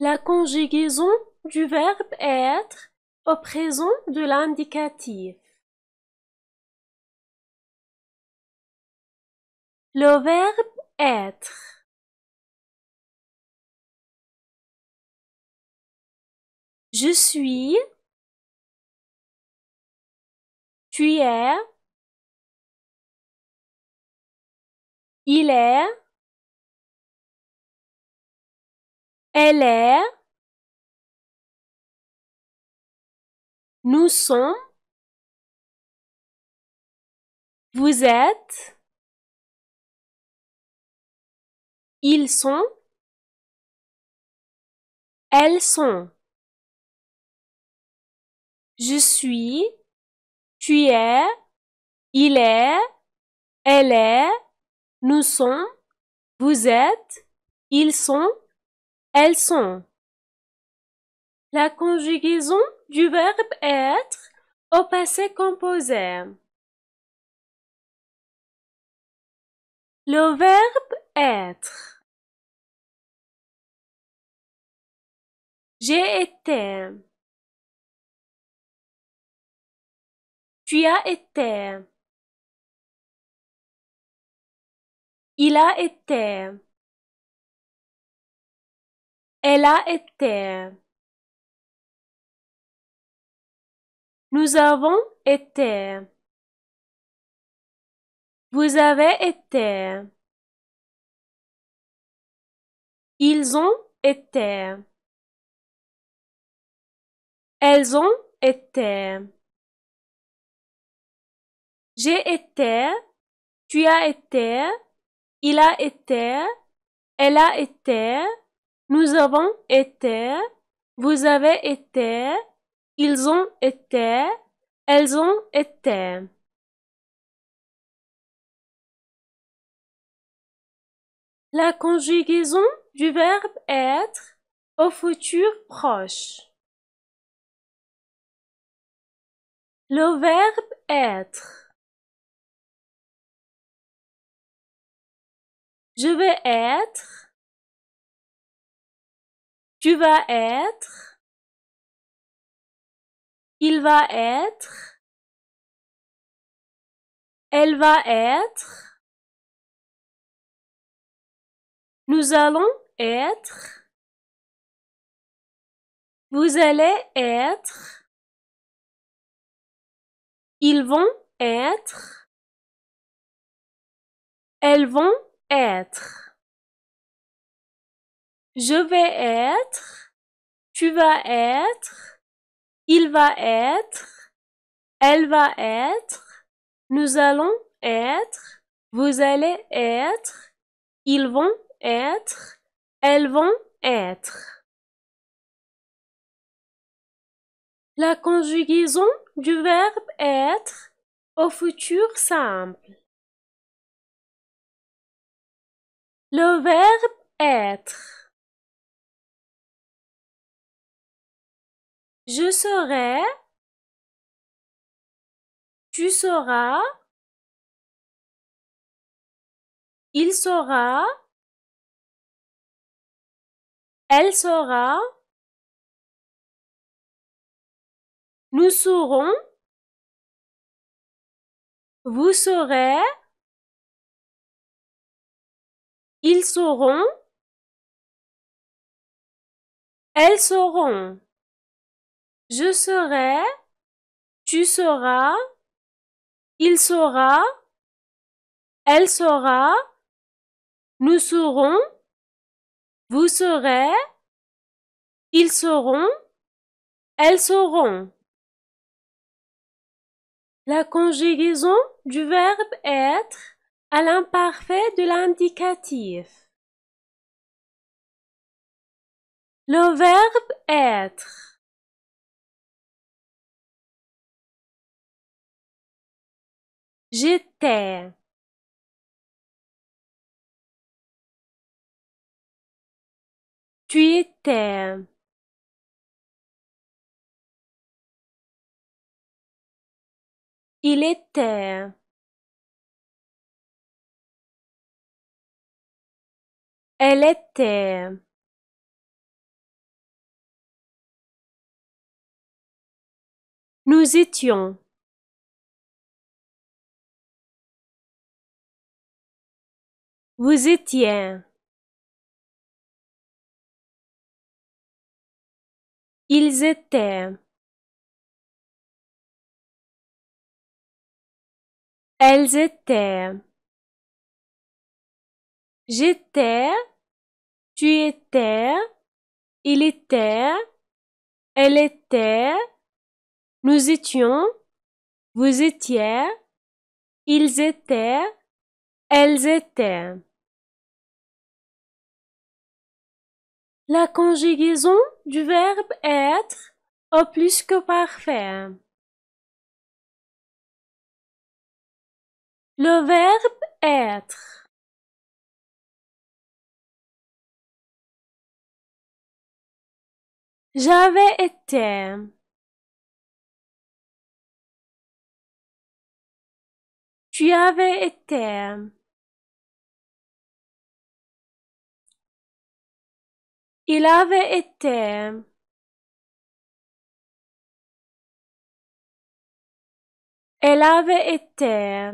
La conjugaison du verbe être au présent de l'indicatif. Le verbe être. Je suis, tu es, il est, elle est, nous sommes, vous êtes, ils sont, elles sont. Je suis, tu es, il est, elle est, nous sommes, vous êtes, ils sont, elles sont. La conjugaison du verbe être au passé composé. Le verbe être. J'ai été. Tu as été. Il a été. Elle a été. Nous avons été. Vous avez été. Ils ont été. Elles ont été. J'ai été. Tu as été. Il a été. Elle a été. Nous avons été. Vous avez été. Ils ont été. Elles ont été. La conjugaison du verbe être au futur proche. Le verbe être. Je vais être. Tu vas être. Il va être. Elle va être. Nous allons être. Vous allez être. Ils vont être. Elles vont être. Je vais être. Tu vas être. Il va être. Elle va être. Nous allons être. Vous allez être. Ils vont être. Elles vont être. La conjugaison du verbe être au futur simple. Le verbe être. Je serai. Tu seras. Il sera. Elle sera. Nous serons. Vous serez. Ils seront. Elles seront. Je serai. Tu seras. Il sera. Elle sera. Nous serons. Vous serez. Ils seront. Elles seront. La conjugaison du verbe être à l'imparfait de l'indicatif. Le verbe être. J'étais. Tu étais. Il était. Elle était. Nous étions. Vous étiez. Ils étaient. Elles étaient. J'étais. Tu étais. Il était. Elle était. Nous étions. Vous étiez. Ils étaient. Elles étaient. La conjugaison du verbe être au plus que parfait. Le verbe être. J'avais été. Tu avais été. Il avait été. Elle avait été.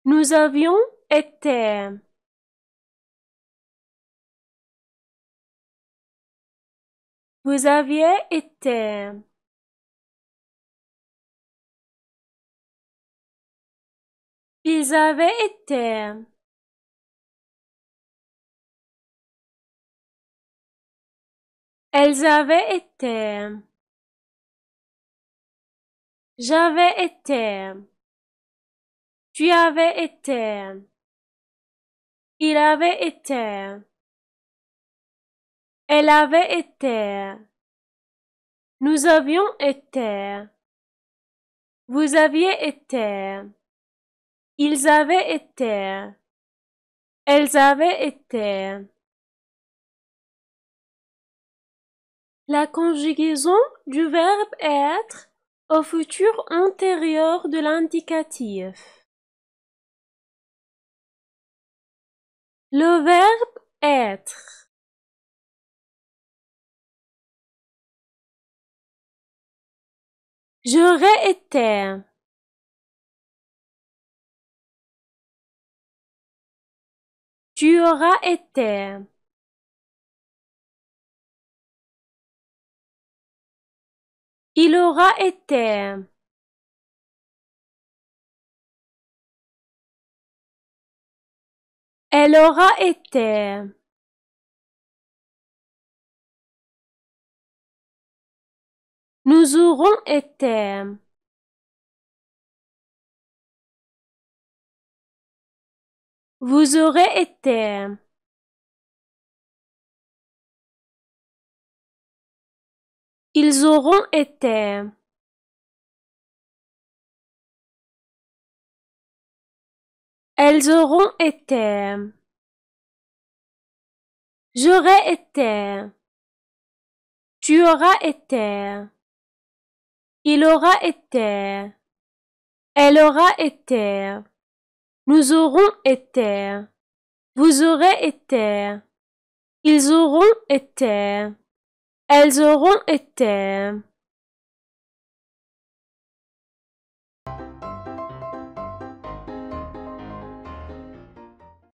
Nous avions été. Vous aviez été. Ils avaient été. Elles avaient été. J'avais été. Tu avais été. Il avait été. Elle avait été. Nous avions été. Vous aviez été. Ils avaient été. Elles avaient été. La conjugaison du verbe être au futur antérieur de l'indicatif. Le verbe être. J'aurais été. Tu auras été. Il aura été. Elle aura été. Nous aurons été. Vous aurez été. Ils auront été. Elles auront été. J'aurais été. Tu auras été. Il aura été. Elle aura été. Nous aurons été. Vous aurez été. Ils auront été. Elles auront été.